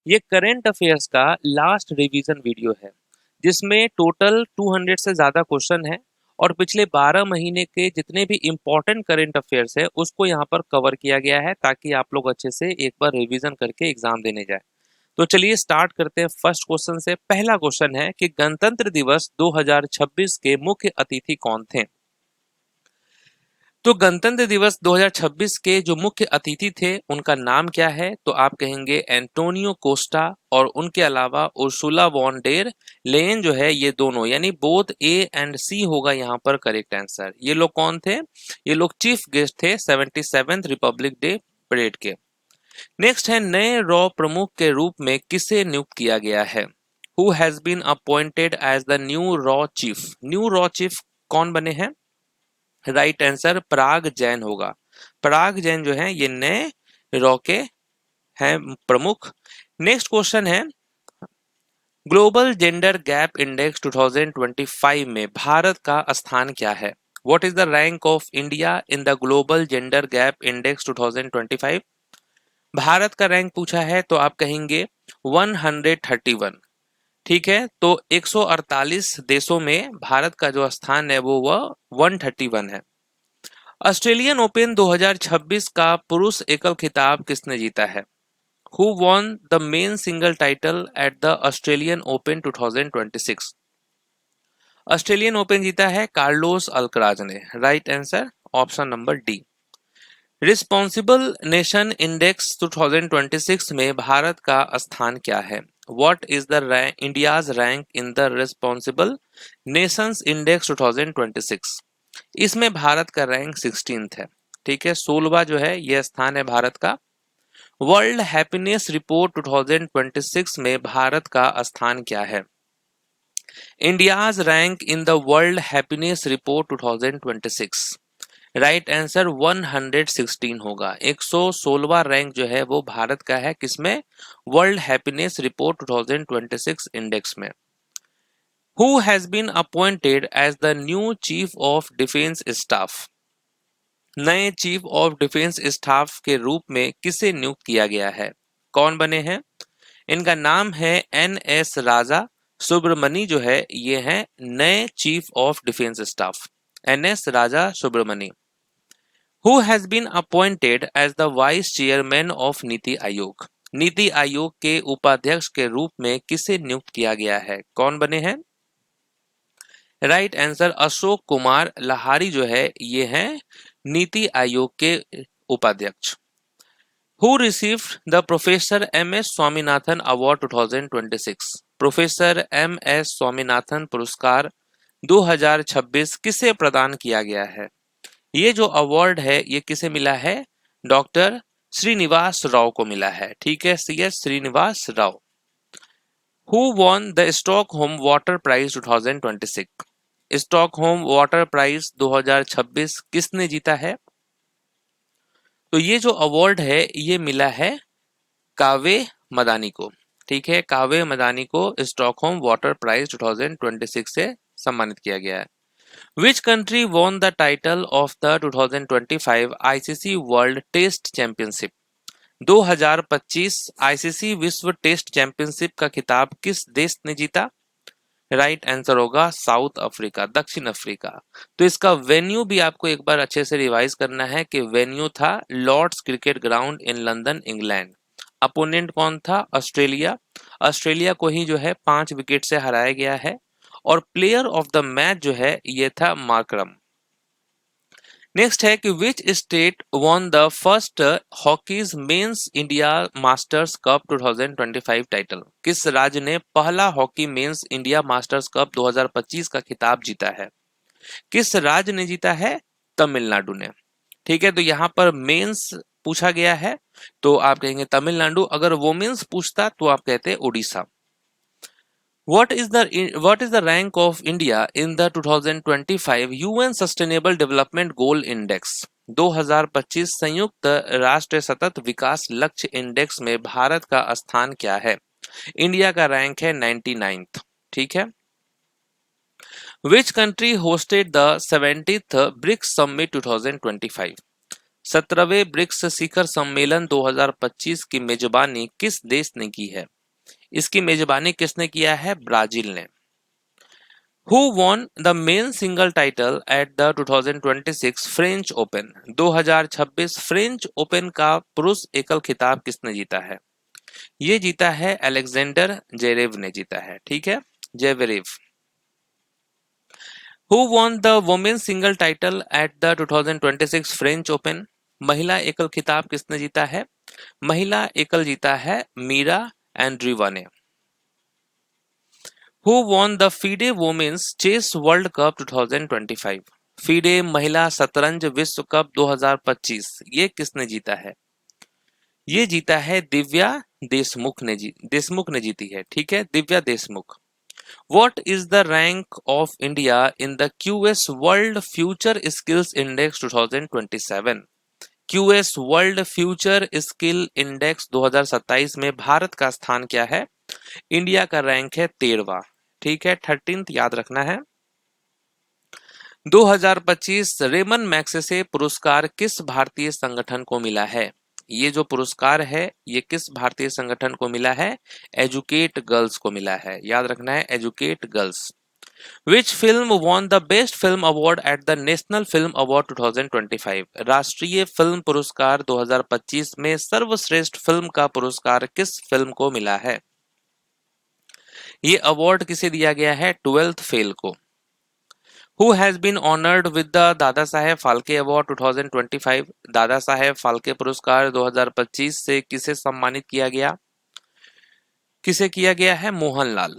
ये current affairs का last revision video है जिसमें टोटल 200 से ज़्यादा क्वेश्चन है और पिछले 12 महीने के जितने भी इम्पोर्टेंट करंट अफेयर्स है उसको यहाँ पर कवर किया गया है ताकि आप लोग अच्छे से एक बार रिवीजन करके एग्जाम देने जाए। तो चलिए स्टार्ट करते हैं फर्स्ट क्वेश्चन से। पहला क्वेश्चन है कि गणतंत्र दिवस 2026 के मुख्य अतिथि कौन थे। तो गणतंत्र दिवस 2026 के जो मुख्य अतिथि थे उनका नाम क्या है, तो आप कहेंगे एंटोनियो कोस्टा और उनके अलावा उर्सुला वॉन डेर लेयन जो है, ये दोनों यानी बोथ ए एंड सी होगा यहाँ पर करेक्ट आंसर। ये लोग कौन थे, ये लोग चीफ गेस्ट थे 77th रिपब्लिक डे परेड के। नेक्स्ट है नए रॉ प्रमुख के रूप में किसे नियुक्त किया गया है। Who has been appointed as the new रॉ चीफ। न्यू रॉ चीफ कौन बने हैं, राइट आंसर पराग जैन होगा। पराग जैन जो है ये नए रॉ के हैं प्रमुख। नेक्स्ट क्वेश्चन है ग्लोबल जेंडर गैप इंडेक्स 2025 में भारत का स्थान क्या है। What is the rank of India in the global gender gap index 2025। Bharat का रैंक पूछा है तो आप कहेंगे 131। ठीक है, तो 148 देशों में भारत का जो स्थान है वो 131 है। ऑस्ट्रेलियन ओपन 2026 का पुरुष एकल खिताब किसने जीता है। Who won the men single title at the Australian open 2026। Australian open जीता है कार्लोस अल्कराज ने, right answer option number D. Responsible nation index 2026 में भारत का स्थान क्या है। What is the India's rank in the responsible Nations index 2026। इसमें भारत का रैंक 16th है। ठीक है, 16वां जो है यह स्थान है भारत का। वर्ल्ड हैप्पीनेस रिपोर्ट 2026 में भारत का स्थान क्या है। India's rank in the world happiness report 2026, right answer 116 होगा। 116वां रैंक जो है वो भारत का है, किसमें, वर्ल्ड हैप्पीनेस रिपोर्ट 2026 इंडेक्स में। Who has been appointed as the new chief of defence staff. नए चीफ ऑफ डिफेंस स्टाफ के रूप में किसे नियुक्त किया गया है, कौन बने हैं। इनका नाम है NS राजा सुब्रमणी जो है ये है नए chief of defence staff, NS Raja Subramani. Who has been appointed as the vice chairman of NITI Aayog. NITI Aayog के उपाध्यक्ष के रूप में किसे नियुक्त किया गया है, कौन बने हैं, राइट आंसर अशोक कुमार लहारी जो है ये हैं नीति आयोग के उपाध्यक्ष। Who received the professor MS Swaminathan award 2026। Professor MS Swaminathan पुरस्कार 2026 किसे प्रदान किया गया है। ये जो अवार्ड है ये किसे मिला है, डॉक्टर श्रीनिवास राव को मिला है। ठीक है, CS Srinivas Rao. Who won the Stockholm water prize 2026। Stockholm water prize 2026 किसने जीता है। तो ये जो अवार्ड है ये मिला है कावे मदानी को। ठीक है, कावे मदानी को स्टॉकहोम वाटर प्राइज 2026 से सम्मानित किया गया है। Which country won the title of the 2025 ICC world test championship. 2025 ICC विश्व टेस्ट चैंपियनशिप का खिताब किस देश ने जीता, राइट आंसर होगा साउथ अफ्रीका, दक्षिण अफ्रीका। तो इसका वेन्यू भी आपको एक बार अच्छे से रिवाइज करना है कि वेन्यू था Lord's cricket ground in London England. Opponent कौन था, ऑस्ट्रेलिया। ऑस्ट्रेलिया को ही जो है 5 विकेट से हराया गया है और प्लेयर ऑफ द मैच जो है ये था मार्करम। नेक्स्ट है कि which state won the first hockey's men's India masters cup 2025 title. किस राज्य ने पहला hockey men's India masters cup 2025 का खिताब जीता है। किस राज्य ने जीता है, तमिलनाडु ने। ठीक है, तो यहाँ पर मेंस पूछा गया है तो आप कहेंगे तमिलनाडु, अगर वोमेन्स पूछता तो आप कहते Orissa. What is the rank of India in the 2025 UN Sustainable Development Goal Index। 2025 संयुक्त राष्ट्र सतत विकास लक्ष्य इंडेक्स में भारत का स्थान क्या है। इंडिया का रैंक है 99th। ठीक है। Which country hosted the 70th BRICS summit 2025। 17वें ब्रिक्स शिखर सम्मेलन 2025 की मेजबानी किस देश ने की है। इसकी मेजबानी किसने किया है? ब्राजील ने। Who won the main single title at the 2026 French open? 2026 French open का पुरुष एकल खिताब किसने जीता है? ये जीता है अलेक्जेंडर जेरेव ने जीता है। ठीक है, जेवेरेव। Who won the women's single title at the 2026 French open? महिला एकल खिताब किसने जीता है? महिला एकल जीता है मीरा एंड्रीवा ने। Who won the FIDE Women's Chess World Cup 2025? FIDE महिला शतरंज विश्व कप 2025 ये किसने जीता है? ये जीता है दिव्या देशमुख ने जीती है। ठीक है, Divya Deshmukh. What is the rank of India in the QS World Future Skills Index 2027? QS World Future Skill Index 2027 में भारत का स्थान क्या है? इंडिया का रैंक है 13वां। ठीक है, 13th याद रखना है। 2025 रेमन मैग्सेसे पुरस्कार किस भारतीय संगठन को मिला है? ये जो पुरस्कार है ये किस भारतीय संगठन को मिला है? एजुकेट गर्ल्स को मिला है। याद रखना है, educate girls. Which film won the Best Film Award at the National Film Award 2025? राष्ट्रीय फिल्म पुरस्कार 2025 में सर्वश्रेष्ठ फिल्म का पुरस्कार किस फिल्म को मिला है? ये अवार्ड किसे दिया गया है? 12th फेल को। Who has been honored with the Dada Saheb Phalke award 2025? Dada Saheb Phalke पुरस्कार 2025 से किसे सम्मानित किया गया? किसे किया गया है? Mohanlal.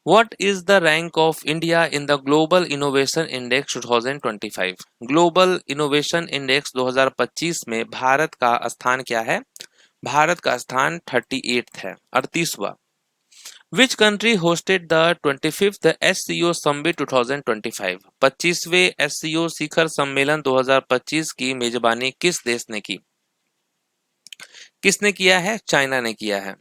What is the rank of India in the Global Innovation Index 2025? Global Innovation Index 2025 में भारत का स्थान क्या है? भारत का स्थान 38th है, 38वां। Which country hosted the 25th SCO Summit 2025? 25वें SCO शिखर सम्मेलन 2025 की मेजबानी किस देश ने की? किसने किया है? चाइना ने किया है।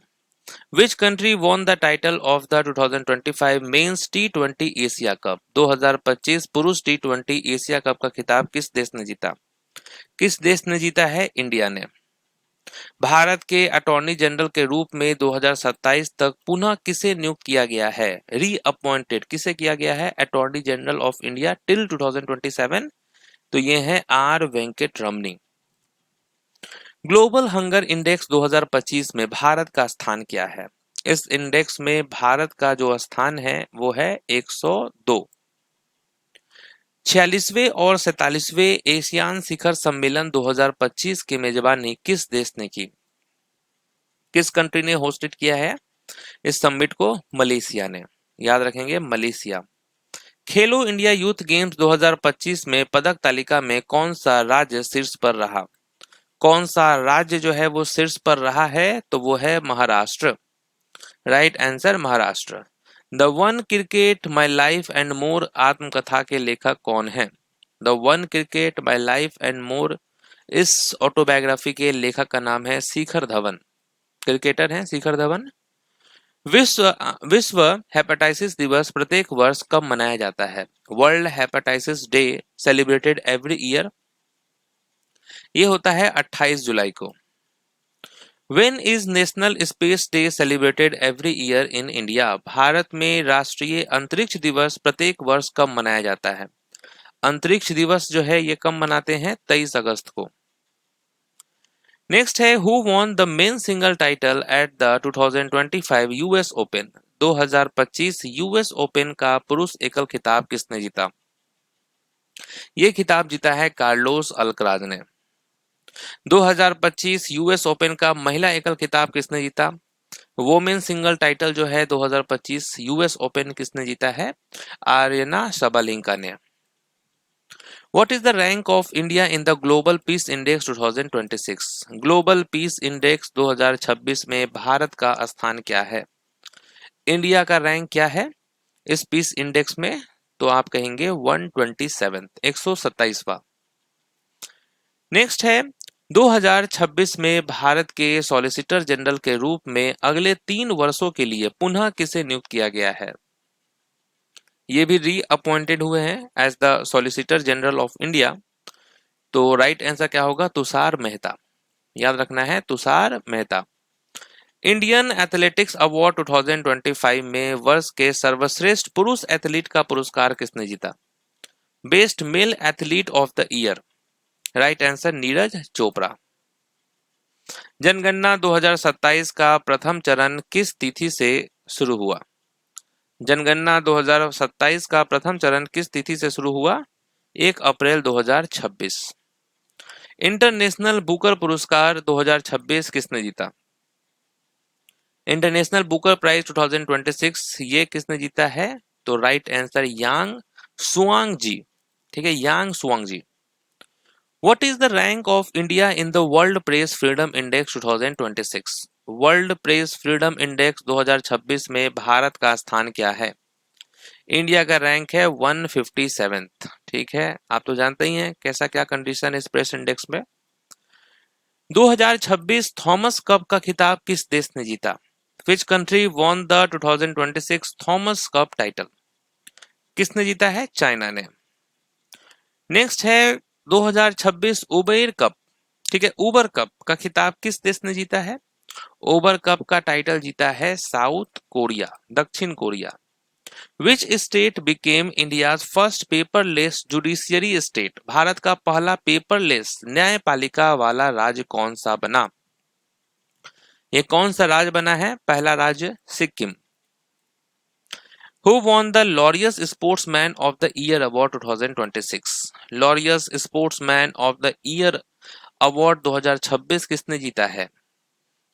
Which country won the title of the 2025 Men's T20 Asia cup? 2025 पुरुष T20 एशिया कप का खिताब किस देश ने जीता? किस देश ने जीता है? इंडिया ने। भारत के अटॉर्नी जनरल के रूप में 2027 तक पुनः किसे नियुक्त किया गया है? रीअपॉइंटेड किसे किया गया है? Attorney general of India till 2027। तो ये है R Venkataramani. Global hunger index 2025 में भारत का स्थान क्या है? इस इंडेक्स में भारत का जो स्थान है वो है 102। 46वें और 47वें एशियान शिखर सम्मेलन 2025 की मेजबानी किस देश ने की? किस कंट्री ने होस्टेड किया है इस समिट को? मलेशिया ने। याद रखेंगे, मलेशिया। खेलो इंडिया यूथ गेम्स 2025 में पदक तालिका में कौन सा राज्य शीर्ष पर रहा? कौन सा राज्य जो है वो शीर्ष पर रहा है? तो वो है Maharashtra. Right answer Maharashtra. The one cricket my life and more आत्मकथा के लेखक कौन है? The one cricket my life and more इस ऑटोबायोग्राफी के लेखक का नाम है शिखर धवन। क्रिकेटर हैं शिखर धवन। विश्व हेपेटाइटिस दिवस प्रत्येक वर्ष कब मनाया जाता है? World hepatitis day celebrated every year. ये होता है 28 जुलाई को। When is national space day celebrated every year in India? Bharat में राष्ट्रीय अंतरिक्ष दिवस प्रत्येक वर्ष कब मनाया जाता है? अंतरिक्ष दिवस जो है ये कब मनाते हैं? 23 अगस्त को। नेक्स्ट है who won the men single title at the 2025 US open? 2025 US open का पुरुष एकल खिताब किसने जीता? ये खिताब जीता है कार्लोस अल्कराज ने। 2025 यूएस ओपन का महिला एकल खिताब किसने जीता? वोमेन सिंगल टाइटल जो है 2025 यूएस ओपन किसने जीता है? आर्यना सबालेंका ने। What is the rank of India in the Global Peace Index 2026? Global peace index 2026 में भारत का स्थान क्या है? इंडिया का रैंक क्या है इस पीस इंडेक्स में? तो आप कहेंगे 127, 127वां। नेक्स्ट है 2026 में भारत के सॉलिसिटर जनरल के रूप में अगले 3 वर्षों के लिए पुनः किसे नियुक्त किया गया है? ये भी रीअपॉइंटेड हुए हैं as the solicitor general of India. तो राइट आंसर क्या होगा? तुषार मेहता। याद रखना है, Tushar Mehta. Indian athletics award 2025 में वर्ष के सर्वश्रेष्ठ पुरुष एथलीट का पुरस्कार किसने जीता? Best male athlete of the year, right answer Neeraj Chopra. जनगणना 2027 का प्रथम चरण किस तिथि से शुरू हुआ? जनगणना 2027 का प्रथम चरण किस तिथि से शुरू हुआ? 1 अप्रैल 2026। इंटरनेशनल बुकर पुरस्कार 2026 किसने जीता? इंटरनेशनल बुकर प्राइज 2026 ये किसने जीता है? तो राइट आंसर यांग सुआंग जी। ठीक है, Yang Suang ji. What is the rank of India in the world press freedom index 2026? World press freedom index 2026 में भारत का स्थान क्या है? इंडिया का रैंक है 157th। ठीक है, आप तो जानते ही हैं कैसा क्या कंडीशन है इस प्रेस इंडेक्स में। 2026 थॉमस कप का खिताब किस देश ने जीता? Which country won the 2026 Thomas cup title? किसने जीता है? चाइना ने। नेक्स्ट है 2026 उबेर कप। ठीक है, उबर कप का खिताब किस देश ने जीता है? उबर कप का टाइटल जीता है साउथ कोरिया, दक्षिण Korea. Which state became India's first paperless judiciary state? Bharat का पहला पेपरलेस न्यायपालिका वाला राज्य कौन सा बना? ये कौन सा राज्य बना है? पहला राज्य Sikkim. Who won the Laureus Sportsman of the Year Award 2026? Laureus Sportsman of the Year Award 2026 किसने जीता है?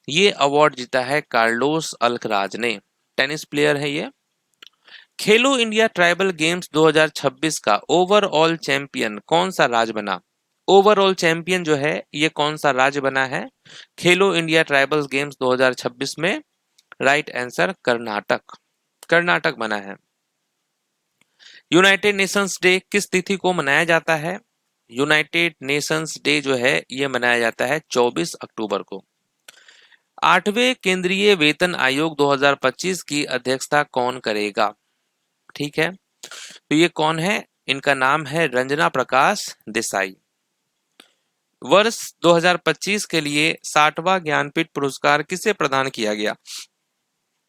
ये अवार्ड जीता है कार्लोस अल्कराज ने, टेनिस प्लेयर है ये। खेलो इंडिया ट्राइबल गेम्स 2026 का ओवरऑल चैंपियन कौन सा राज्य बना? ओवरऑल चैंपियन जो है ये कौन सा राज्य बना है खेलो इंडिया ट्राइबल गेम्स 2026 में? राइट आंसर कर्नाटक, कर्नाटक बना है। यूनाइटेड नेशंस डे किस तिथि को मनाया जाता है? यूनाइटेड नेशंस डे जो है ये मनाया जाता है 24 अक्टूबर को। 8वें केंद्रीय वेतन आयोग 2025 की अध्यक्षता कौन करेगा? ठीक है, तो ये कौन है? इनका नाम है रंजना प्रकाश देसाई। वर्ष 2025 के लिए 60वां ज्ञानपीठ पुरस्कार किसे प्रदान किया गया?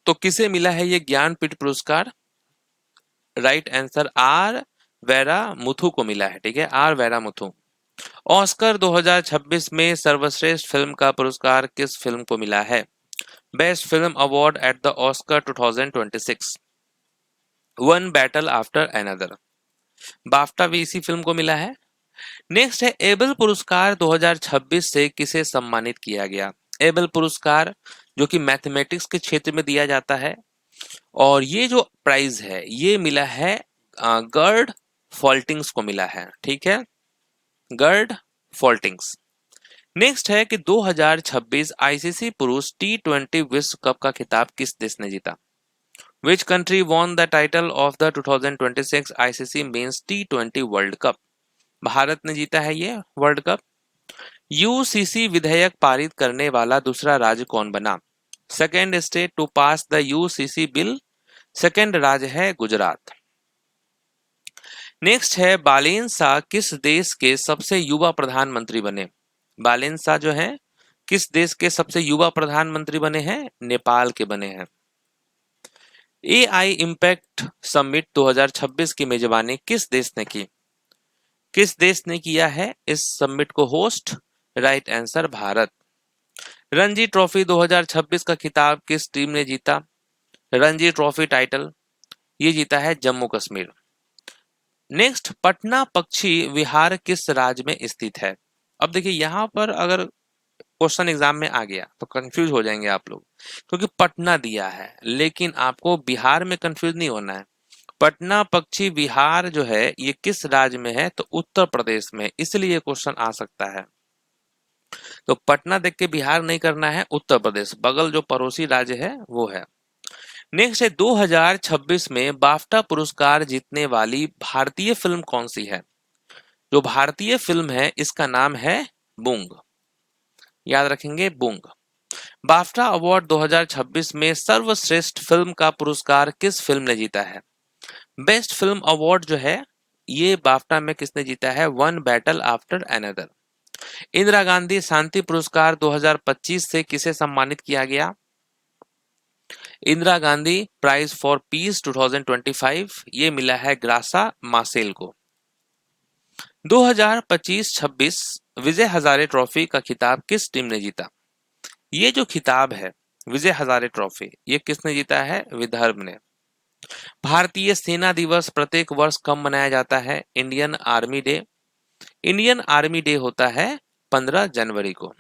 तो किसे मिला है ये ज्ञानपीठ पुरस्कार? Right answer R Vairamuthu को मिला है। ठीक है, आर वेरा मुथु। ऑस्कर 2026 में सर्वश्रेष्ठ फिल्म का पुरस्कार किस फिल्म को मिला है? Best film award at the Oscar 2026 one battle after another. BAFTA भी इसी फिल्म को मिला है। नेक्स्ट है एबल पुरस्कार 2026 से किसे सम्मानित किया गया? एबल पुरस्कार जो कि मैथमेटिक्स के क्षेत्र में दिया जाता है और ये जो प्राइज है ये मिला है गर्ड फॉल्टिंग्स को मिला है। ठीक है, गर्ड फॉल्टिंग्स। नेक्स्ट है कि 2026 आईसीसी पुरुष T20 विश्व कप का खिताब किस देश ने जीता? विच country won the title of the 2026 ICC men's T20 world cup? Bharat ने जीता है ये वर्ल्ड कप। यूसीसी विधेयक पारित करने वाला दूसरा राज्य कौन बना? Second state to pass the UCC bill, second राज्य है गुजरात। नेक्स्ट है बालेन शाह किस देश के सबसे युवा प्रधानमंत्री बने? बालेन शाह जो है किस देश के सबसे युवा प्रधानमंत्री बने हैं? नेपाल के बने हैं। एआई इम्पैक्ट समिट 2026 की मेजबानी किस देश ने की? किस देश ने किया है इस समिट को host? Right answer Bharat. Ranji trophy 2026 का खिताब किस टीम ने जीता? रणजी ट्रॉफी टाइटल ये जीता है जम्मू कश्मीर। नेक्स्ट, पटना पक्षी विहार किस राज्य में स्थित है? अब देखिए यहां पर अगर क्वेश्चन एग्जाम में आ गया तो कंफ्यूज हो जाएंगे आप लोग, क्योंकि पटना दिया है लेकिन आपको बिहार में कंफ्यूज नहीं होना है। पटना पक्षी विहार जो है ये किस राज्य में है? तो उत्तर प्रदेश में, इसलिए क्वेश्चन आ सकता है। तो पटना देख के बिहार नहीं करना है, उत्तर प्रदेश बगल जो पड़ोसी राज्य है वो है। नेक्स्ट है 2026 में बाफ्टा पुरस्कार जीतने वाली भारतीय फिल्म कौन सी है? जो भारतीय फिल्म है इसका नाम है बूंग, याद रखेंगे बूंग। बाफ्टा अवार्ड 2026 में सर्वश्रेष्ठ फिल्म का पुरस्कार किस फिल्म ने जीता है? बेस्ट फिल्म अवार्ड जो है ये बाफ्टा में किसने जीता है? One battle after another. Indira Gandhi शांति पुरस्कार 2025 से किसे सम्मानित किया गया? Indira Gandhi prize for peace 2025 ये मिला है ग्रासा मासेल को। 2025-26 विजय हजारे ट्रॉफी का खिताब किस टीम ने जीता? ये जो खिताब है विजय हजारे ट्रॉफी, ये किसने जीता है? विदर्भ ने। भारतीय सेना दिवस प्रत्येक वर्ष कब मनाया जाता है? Indian army day. Indian army day होता है 15 जनवरी को।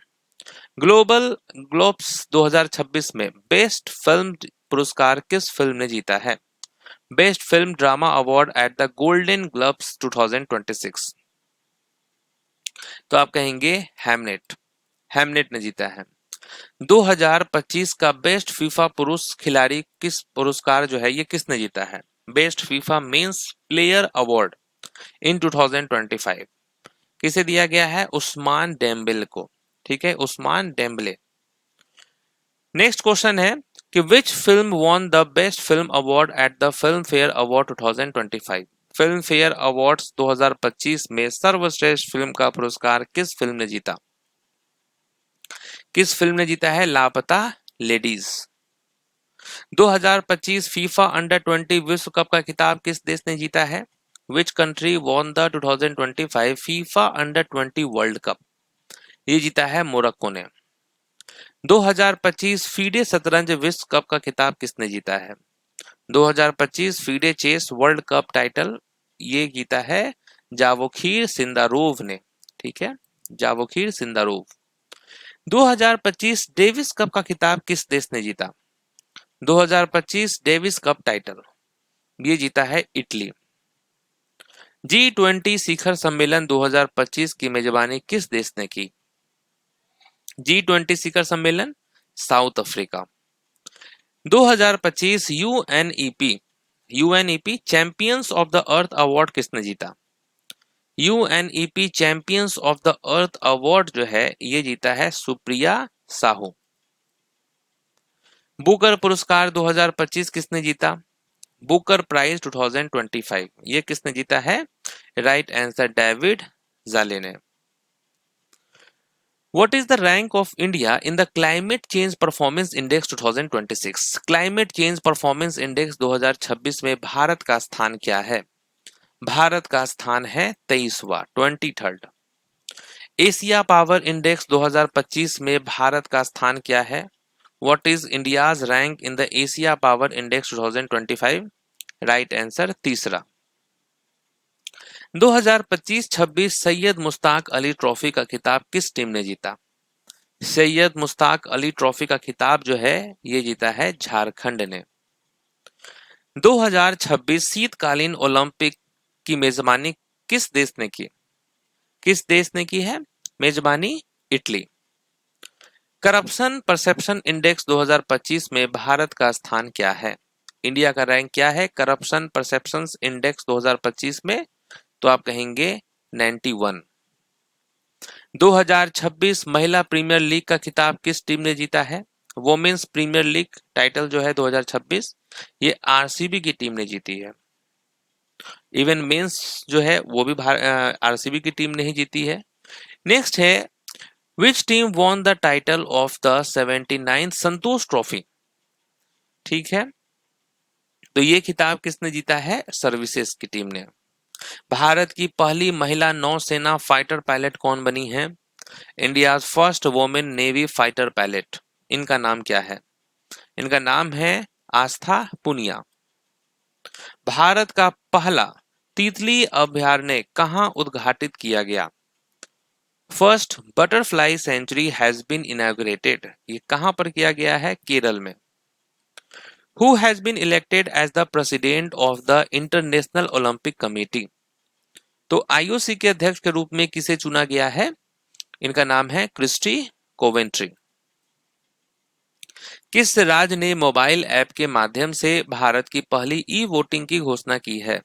ग्लोबल ग्लोब्स 2026 में बेस्ट फिल्म पुरस्कार किस फिल्म ने जीता है? Best film drama award at the golden globes 2026। तो आप कहेंगे हैमनेट। हैमनेट ने जीता है। 2025 का बेस्ट फीफा पुरुष खिलाड़ी किस पुरस्कार जो है ये किसने जीता है? Best FIFA men's player award in 2025 किसे दिया गया है? उस्मान डेम्बेले को। ठीक है, उस्मान डेम्बेले। नेक्स्ट क्वेश्चन है कि which film won the best film award at the film fair award 2025। Film fair awards 2025 में सर्वश्रेष्ठ फिल्म का पुरस्कार किस फिल्म ने जीता? किस फिल्म ने जीता है? लापता लेडीज। 2025 फीफा अंडर 20 विश्व कप का खिताब किस देश ने जीता है? Which country won the 2025 FIFA under 20 world cup? ये जीता है मोरक्को ने। 2025 फीडे शतरंज विश्व कप का खिताब किसने जीता है? 2025 FIDE chess world cup title ये जीता है जावोखिर सिंदारोव ने। ठीक है, जावोखिर सिंदारोव। 2025 डेविस कप का खिताब किस देश ने जीता? 2025 डेविस कप टाइटल ये जीता है इटली। G20 शिखर सम्मेलन 2025 की मेजबानी किस देश ने की? G20 शिखर सम्मेलन south Africa. 2025 UNEP champions of the earth award किसने जीता? UNEP champions of the earth award जो है ये जीता है सुप्रिया साहू। बुकर पुरस्कार 2025 किसने जीता? बुकर प्राइज 2025 ये किसने जीता है? राइट आंसर डेविड जाले ने। What is the rank of India in the Climate Change Performance Index 2026? Climate Change Performance Index 2026 में भारत का स्थान क्या है? भारत का स्थान है 23वां 23rd। एशिया पावर इंडेक्स 2025 में भारत का स्थान क्या है? What is India's rank in the Asia Power Index 2025? Right answer तीसरा। 2025-26 सैयद मुश्ताक अली ट्रॉफी का खिताब किस टीम ने जीता? सैयद मुश्ताक अली ट्रॉफी का खिताब जो है ये जीता है झारखंड ने। 2026 शीतकालीन ओलंपिक की मेजबानी किस देश ने की? किस देश ने की है मेजबानी? इटली। करप्शन परसेप्शन इंडेक्स 2025 में भारत का स्थान क्या है? इंडिया का रैंक क्या है करप्शन परसेप्शन इंडेक्स 2025 में? तो आप कहेंगे 91। 2026 महिला प्रीमियर लीग का खिताब किस टीम ने जीता है? वोमेन्स प्रीमियर लीग टाइटल जो है 2026 ये आरसीबी की टीम ने जीती है। इवन मेंस जो है वो भी आरसीबी की टीम ने ही जीती है। नेक्स्ट है which team von the title of the 79 Santosh trophy? ठीक है, तो ये खिताब किसने जीता है? सर्विसेज की टीम ने। भारत की पहली महिला नौसेना फाइटर पायलट कौन बनी है? India first women navy fighter pilot. इनका नाम क्या है? इनका नाम है आस्था पुनिया। भारत का पहला तितली अभयारण्य कहां उद्घाटित किया गया? First butterfly century has been inaugurated. ये कहां पर किया गया है? केरल में। Who has been elected as the president of the International Olympic Committee? तो आईओसी के अध्यक्ष के रूप में किसे चुना गया है? इनका नाम है क्रिस्टी कोवेंट्री। किस राज्य ने मोबाइल ऐप के माध्यम से भारत की पहली ई वोटिंग की घोषणा की है?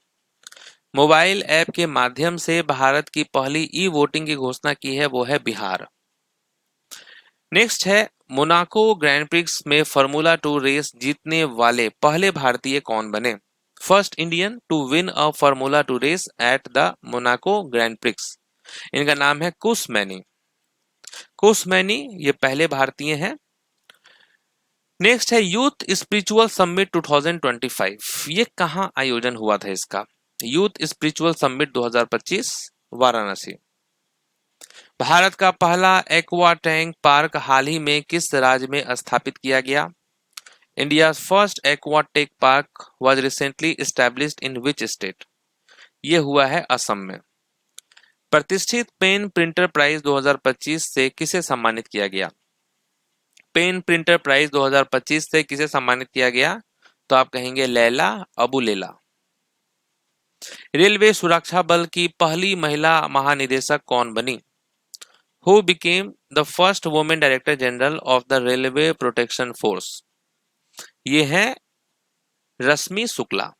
मोबाइल ऐप के माध्यम से भारत की पहली ई वोटिंग की घोषणा की है वो है बिहार। नेक्स्ट है मोनाको ग्रैंड प्रिक्स में फार्मूला 2 रेस जीतने वाले पहले भारतीय कौन बने? First Indian to win a formula 2 race at the Monaco grand prix. इनका नाम है कुश मैनी। कुश मैनी ये पहले भारतीय हैं। नेक्स्ट है यूथ स्पिरिचुअल समिट 2025। ये कहाँ आयोजन हुआ था इसका? Youth spiritual summit 2025 Varanasi. Bharat का पहला एक्वा टैंक पार्क हाल ही में किस राज्य में स्थापित किया गया? India first aqua tech park was recently established in which state? ये हुआ है असम में। प्रतिष्ठित पेन प्रिंटर प्राइज 2025 से किसे सम्मानित किया गया? पेन प्रिंटर प्राइज 2025 से किसे सम्मानित किया गया? तो आप कहेंगे लैला अबू लेला। रेलवे सुरक्षा बल की पहली महिला महानिदेशक कौन बनी? Who became the first women director general of the railway protection force? ये है रश्मि शुक्ला।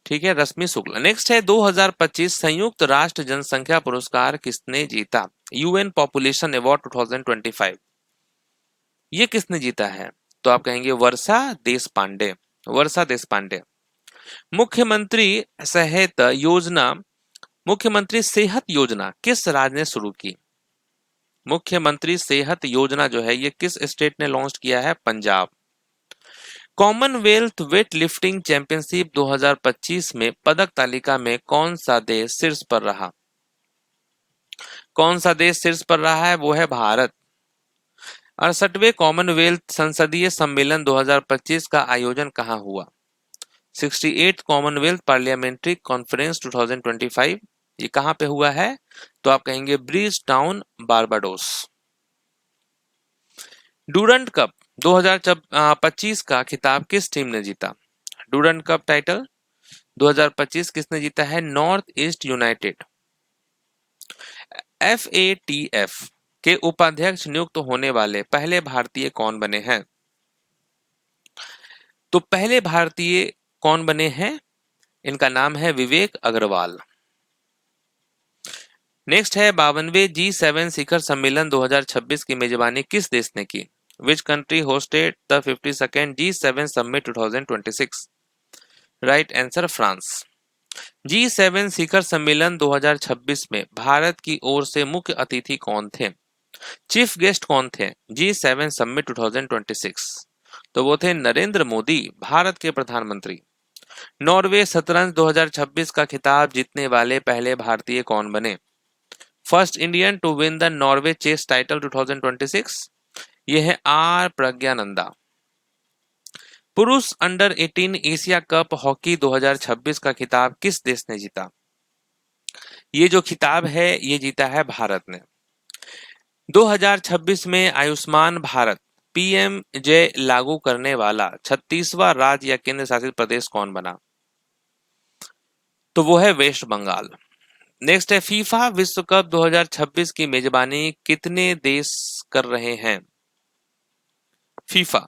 ठीक है, रश्मि शुक्ला। नेक्स्ट है 2025 संयुक्त राष्ट्र जनसंख्या पुरस्कार किसने जीता? UN population award 2025। ये किसने जीता है? तो आप कहेंगे वर्षा देशपांडे। वर्षा देशपांडे। मुख्यमंत्री सेहत योजना मुख्यमंत्री सेहत योजना किस राज्य ने शुरू की? मुख्यमंत्री सेहत योजना जो है ये किस स्टेट ने लॉन्च किया है? Punjab. Commonwealth weight lifting championship 2025 में पदक तालिका में कौन सा देश शीर्ष पर रहा? कौन सा देश शीर्ष पर रहा है? वो है भारत। 68वें कॉमनवेल्थ संसदीय सम्मेलन 2025 का आयोजन कहाँ हुआ? 68th कॉमनवेल्थ पार्लियामेंट्री कॉन्फ्रेंस 2025 ये कहाँ पे हुआ है? तो आप कहेंगे bridge town Barbados. Durand cup 2025 का खिताब किस टीम ने जीता? डूरंट कप टाइटल 2025 किसने जीता है? North east United. FATF के उपाध्यक्ष नियुक्त होने वाले पहले भारतीय कौन बने हैं? तो पहले भारतीय कौन बने हैं? इनका नाम है विवेक अग्रवाल। नेक्स्ट है 52वें G7 शिखर सम्मेलन 2026 की मेजबानी किस देश ने की? Which country hosted the 52nd G7 summit 2026? Right answer France. G7 शिखर सम्मेलन 2026 में भारत की ओर से मुख्य अतिथि कौन थे? चीफ गेस्ट कौन थे G7 समिट 2026? तो वो थे नरेंद्र मोदी, भारत के प्रधानमंत्री। नॉर्वे शतरंज 2026 का खिताब जीतने वाले पहले भारतीय कौन बने? First Indian to win the Norway chess title 2026 ये है आर प्रज्ञानंदा। पुरुष अंडर 18 एशिया कप हॉकी 2026 का खिताब किस देश ने जीता? ये जो खिताब है ये जीता है भारत ने। 2026 में आयुष्मान भारत PMJ लागू करने वाला 36वां राज्य या केंद्र शासित प्रदेश कौन बना? तो वो है वेस्ट बंगाल। नेक्स्ट है फीफा विश्व कप 2026 की मेजबानी कितने देश कर रहे हैं? फीफा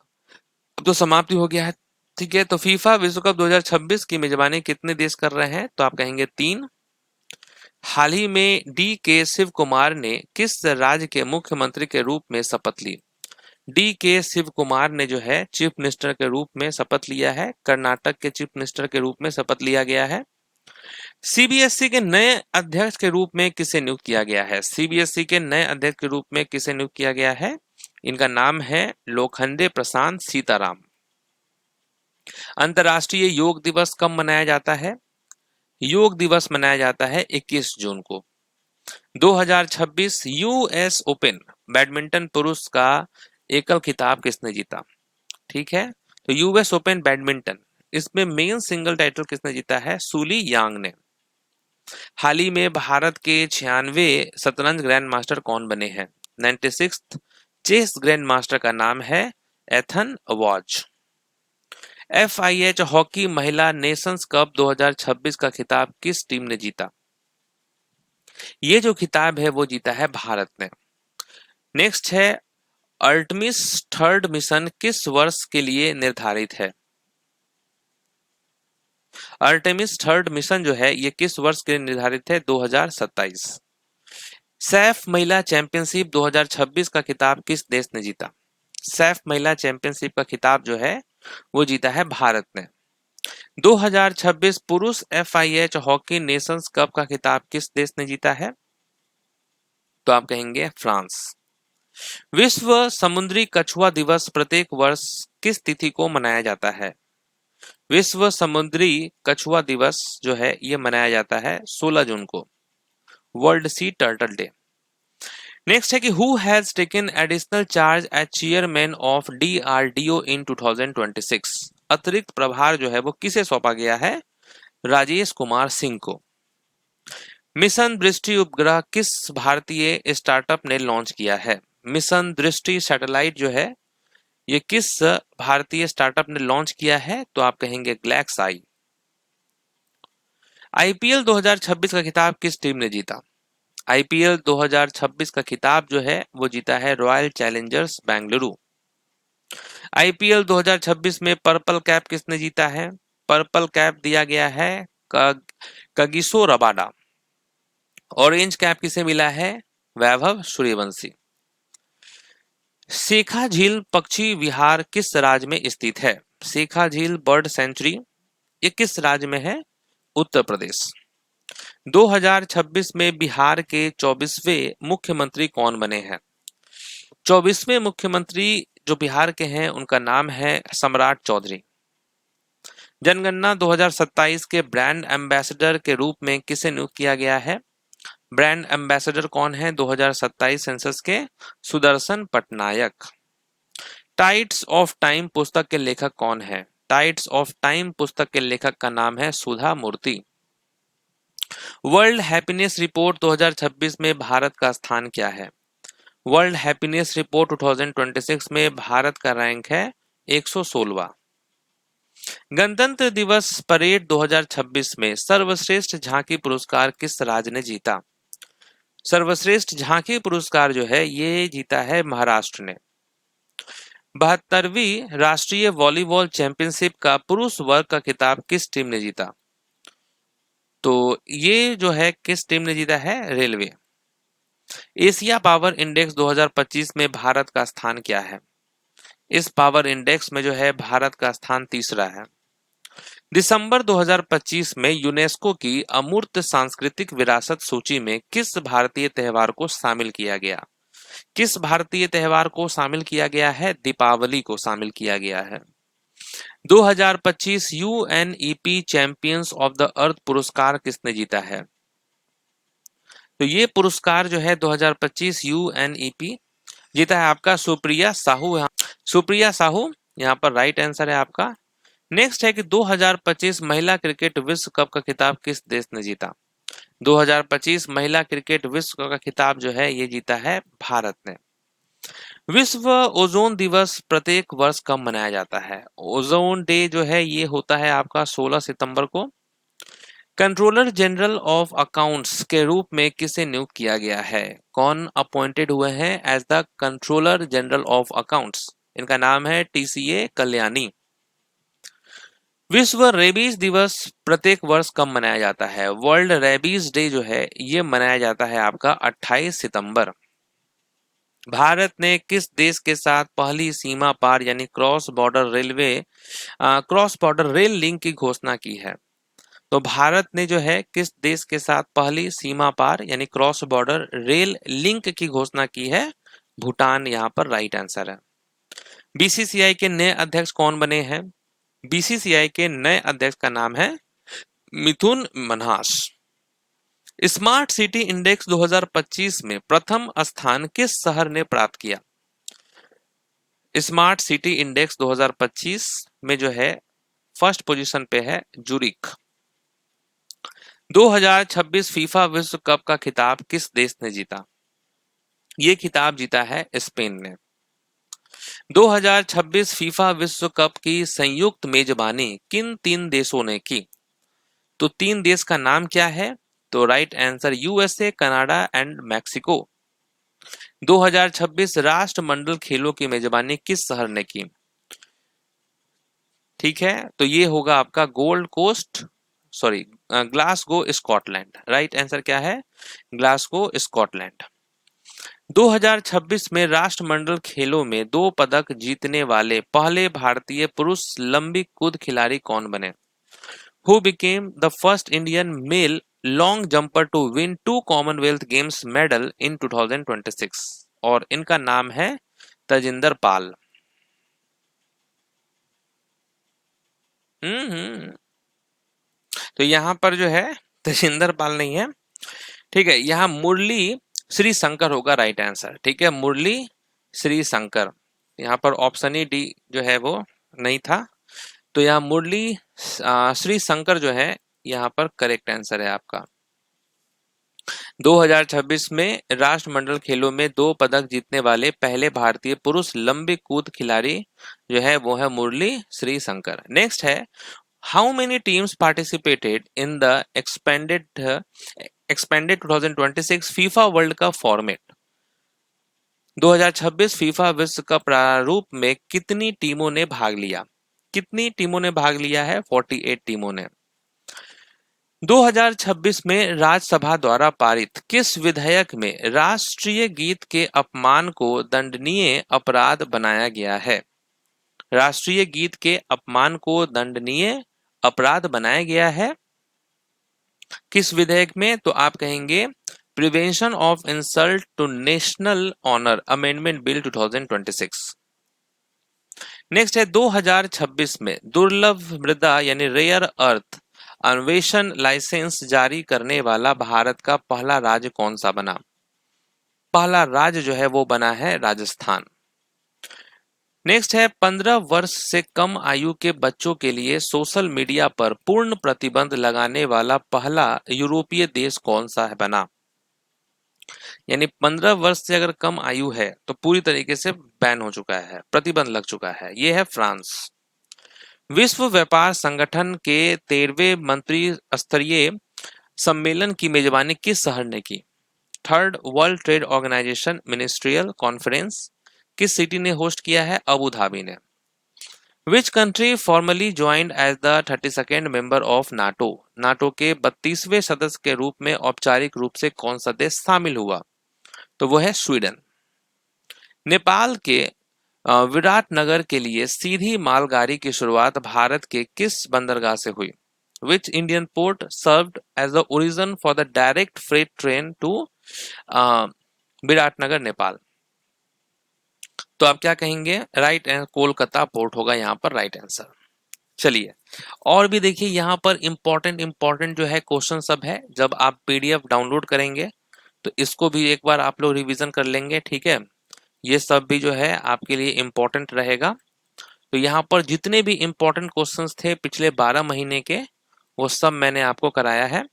अब तो समाप्ति हो गया है, ठीक है। तो फीफा विश्व कप 2026 की मेजबानी कितने देश कर रहे हैं? तो आप कहेंगे 3। हाल ही में DK शिव कुमार ने किस राज्य के मुख्यमंत्री के रूप में शपथ ली? DK शिव कुमार ने जो है चीफ मिनिस्टर के रूप में शपथ लिया है। कर्नाटक के चीफ मिनिस्टर के रूप में शपथ लिया गया है। CBSE के नए अध्यक्ष के रूप में किसे नियुक्त किया गया है? CBSE के नए अध्यक्ष के रूप में किसे नियुक्त किया गया है? इनका नाम है लोखंडे प्रशांत सीताराम। अंतर्राष्ट्रीय योग दिवस कब मनाया जाता है? योग दिवस मनाया जाता है 21 जून को। 2026 US ओपन बैडमिंटन पुरुष का एकल खिताब किसने जीता? ठीक है, तो US ओपन बैडमिंटन इसमें मेन सिंगल टाइटल किसने जीता है? सूली यांग ने। हाल ही में भारत के 96वें शतरंज ग्रैंड मास्टर कौन बने हैं? 96th चेस ग्रैंड मास्टर का नाम है एथन वॉज। FIH हॉकी महिला नेशंस कप 2026 का खिताब किस टीम ने जीता? ये जो खिताब है वो जीता है भारत ने। नेक्स्ट है अर्टमिस थर्ड मिशन किस वर्ष के लिए निर्धारित है? अर्टेमिस थर्ड मिशन जो है ये किस वर्ष के लिए निर्धारित है? 2027। सैफ महिला चैंपियनशिप 2026 का खिताब किस देश ने जीता? सैफ महिला चैंपियनशिप का खिताब जो है वो जीता है भारत ने। 2026 पुरुष FIH हॉकी नेशंस कप का खिताब किस देश ने जीता है? तो आप कहेंगे फ्रांस। विश्व समुद्री कछुआ दिवस प्रत्येक वर्ष किस तिथि को मनाया जाता है? विश्व समुद्री कछुआ दिवस जो है ये मनाया जाता है 16 जून को, world sea turtle day. Next है कि who has taken additional charge as chairman of DRDO in 2026? अतिरिक्त प्रभार जो है वो किसे सौंपा गया है? राजेश कुमार सिंह को। मिशन दृष्टि उपग्रह किस भारतीय स्टार्टअप ने लॉन्च किया है? मिशन दृष्टि सैटेलाइट जो है ये किस भारतीय स्टार्टअप ने लॉन्च किया है? तो आप कहेंगे ग्लैक्साई। IPL 2026 का खिताब किस टीम ने जीता? IPL 2026 का खिताब जो है वो जीता है रॉयल चैलेंजर्स बेंगलुरु। IPL 2026 में पर्पल कैप किसने जीता है? पर्पल कैप दिया गया है कगिसो रबाडा। ऑरेंज कैप किसे मिला है? वैभव सूर्यवंशी। शेखा झील पक्षी विहार किस राज्य में स्थित है? शेखा झील बर्ड सेंचुरी ये किस राज्य में है? उत्तर प्रदेश। 2026 में बिहार के 24वें मुख्यमंत्री कौन बने हैं? 24वें मुख्यमंत्री जो बिहार के हैं उनका नाम है सम्राट चौधरी। जनगणना 2027 के ब्रांड एम्बेसडर के रूप में किसे नियुक्त किया गया है? ब्रांड एम्बेसडर कौन है 2027 सेंसस के? Sudarshan Patnaik. Tides of time पुस्तक के लेखक कौन है? टाइड्स ऑफ टाइम पुस्तक के लेखक का नाम है सुधा मूर्ति। वर्ल्ड हैप्पीनेस रिपोर्ट 2026 में भारत का स्थान क्या है? वर्ल्ड हैप्पीनेस रिपोर्ट 2026 में भारत का रैंक है 116वां। गणतंत्र दिवस परेड 2026 में सर्वश्रेष्ठ झांकी पुरस्कार किस राज्य ने जीता? सर्वश्रेष्ठ झांकी पुरस्कार जो है ये जीता है महाराष्ट्र ने। 72वीं राष्ट्रीय वॉलीबॉल चैंपियनशिप का पुरुष वर्ग का खिताब किस टीम ने जीता? तो ये जो है किस टीम ने जीता है? रेलवे। एशिया पावर इंडेक्स 2025 में भारत का स्थान क्या है? इस पावर इंडेक्स में जो है भारत का स्थान तीसरा है। दिसंबर 2025 में यूनेस्को की अमूर्त सांस्कृतिक विरासत सूची में किस भारतीय त्योहार को शामिल किया गया? किस भारतीय त्योहार को शामिल किया गया है? दीपावली को शामिल किया गया है। 2025 UNEP champions of the earth पुरस्कार किसने जीता है? तो ये पुरस्कार जो है 2025 UNEP जीता है आपका सुप्रिया साहू। सुप्रिया साहू यहाँ पर राइट आंसर है आपका। नेक्स्ट है कि 2025 महिला क्रिकेट विश्व कप का खिताब किस देश ने जीता? 2025 महिला क्रिकेट विश्व कप का खिताब जो है ये जीता है भारत ने। विश्व ओजोन दिवस प्रत्येक वर्ष कब मनाया जाता है? ओजोन डे जो है ये होता है आपका 16 सितंबर को। कंट्रोलर जनरल ऑफ अकाउंट्स के रूप में किसे नियुक्त किया गया है? कौन अपॉइंटेड हुए हैं as the controller general of accounts? इनका नाम है TCA कल्याणी। विश्व रेबीज दिवस प्रत्येक वर्ष कब मनाया जाता है? वर्ल्ड रेबीज डे जो है ये मनाया जाता है आपका 28 सितंबर। भारत ने किस देश के साथ पहली सीमा पार यानी क्रॉस बॉर्डर रेल लिंक की घोषणा की है? तो भारत ने जो है किस देश के साथ पहली सीमा पार यानी क्रॉस बॉर्डर रेल लिंक की घोषणा की है? भूटान यहाँ पर राइट आंसर है। BCCI के नए अध्यक्ष कौन बने हैं? BCCI के नए अध्यक्ष का नाम है मिथुन मन्हास। स्मार्ट सिटी इंडेक्स 2025 में प्रथम स्थान किस शहर ने प्राप्त किया? स्मार्ट सिटी इंडेक्स 2025 में जो है फर्स्ट पोजीशन पे है जूरिक। 2026 फीफा विश्व कप का खिताब किस देश ने जीता? ये खिताब जीता है स्पेन ने। 2026 फीफा विश्व कप की संयुक्त मेजबानी किन 3 देशों ने की? तो 3 देश का नाम क्या है? तो right answer USA, Canada and Mexico. 2026 राष्ट्रमंडल खेलों की मेजबानी किस शहर ने की? ठीक है, तो ये होगा आपका ग्लासगो स्कॉटलैंड। राइट आंसर क्या है? Glasgow Scotland. 2026 में राष्ट्रमंडल खेलों में 2 पदक जीतने वाले पहले भारतीय पुरुष लंबी कूद खिलाड़ी कौन बने? Who became the first Indian male long jumper to win 2 Commonwealth Games medal in 2026? और इनका नाम है तजिंदर पाल। हम्म। तो यहाँ पर जो है तजिंदर पाल नहीं है, ठीक है। यहाँ मुरली श्री शंकर होगा राइट आंसर, ठीक है, मुरली श्री शंकर। यहाँ पर ऑप्शन ही डी जो है वो नहीं था, तो यहाँ मुरली श्री शंकर जो है यहाँ पर करेक्ट आंसर है आपका। 2026 में राष्ट्रमंडल खेलों में 2 पदक जीतने वाले पहले भारतीय पुरुष लंबी कूद खिलाड़ी जो है वो है मुरली श्री शंकर। नेक्स्ट है, how many teams participated in the expanded 2026 FIFA world cup format. 2026 FIFA विश्व कप प्रारूप में कितनी टीमों ने भाग लिया? कितनी टीमों ने भाग लिया है? 48 टीमों ने। 2026 में राज्यसभा द्वारा पारित किस विधेयक में राष्ट्रीय गीत के अपमान को दंडनीय अपराध बनाया गया है? राष्ट्रीय गीत के अपमान को दंडनीय अपराध बनाया गया है किस विधेयक में? तो आप कहेंगे prevention of insult to national honour amendment bill 2026। Next है, 2026 में दुर्लभ मृदा यानी रेयर अर्थ अन्वेषण लाइसेंस जारी करने वाला भारत का पहला राज्य कौन सा बना? पहला राज्य जो है वो बना है राजस्थान। नेक्स्ट है, 15 वर्ष से कम आयु के बच्चों के लिए सोशल मीडिया पर पूर्ण प्रतिबंध लगाने वाला पहला यूरोपीय देश कौन सा है बना? यानी 15 वर्ष से अगर कम आयु है तो पूरी तरीके से बैन हो चुका है, प्रतिबंध लग चुका है, ये है फ्रांस। विश्व व्यापार संगठन के 13वें मंत्री स्तरीय सम्मेलन की मेजबानी किस शहर ने की? Third world trade organisation ministerial conference किस सिटी ने होस्ट किया है? अबू धाबी ने। Which country formally joined as the 32nd member of NATO? NATO के 32वें सदस्य के रूप में औपचारिक रूप से कौन सा देश शामिल हुआ? तो वो है स्वीडन। नेपाल के विराटनगर के लिए सीधी मालगाड़ी की शुरुआत भारत के किस बंदरगाह से हुई? Which Indian port served as the origin for the direct freight train to Viratnagar Nepal? तो आप क्या कहेंगे? राइट, कोलकाता पोर्ट होगा यहाँ पर राइट आंसर। चलिए, और भी देखिए यहाँ पर इंपॉर्टेंट जो है क्वेश्चन सब है। जब आप पीडीएफ डाउनलोड करेंगे तो इसको भी एक बार आप लोग रिवीजन कर लेंगे, ठीक है। ये सब भी जो है आपके लिए इम्पोर्टेंट रहेगा। तो यहाँ पर जितने भी इम्पोर्टेंट क्वेश्चंस थे पिछले 12 महीने के, वो सब मैंने आपको कराया है।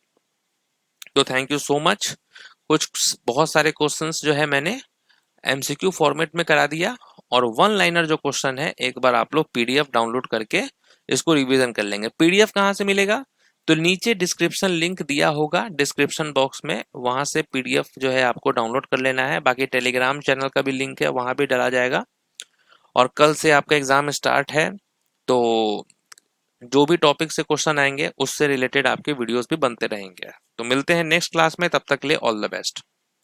तो थैंक यू सो मच। कुछ बहुत सारे क्वेश्चंस जो है मैंने एमसीक्यू फॉर्मेट में करा दिया, और वन लाइनर जो क्वेश्चन है एक बार आप लोग पीडीएफ डाउनलोड करके इसको रिवीजन कर लेंगे। पीडीएफ कहाँ से मिलेगा? तो नीचे डिस्क्रिप्शन लिंक दिया होगा डिस्क्रिप्शन बॉक्स में, वहां से पीडीएफ जो है आपको डाउनलोड कर लेना है। बाकी टेलीग्राम चैनल का भी लिंक है, वहां भी डाला जाएगा। और कल से आपका एग्जाम स्टार्ट है, तो जो भी टॉपिक से क्वेश्चन आएंगे उससे रिलेटेड आपके वीडियोस भी बनते रहेंगे। तो मिलते हैं नेक्स्ट क्लास में, तब तक के लिए ऑल द बेस्ट।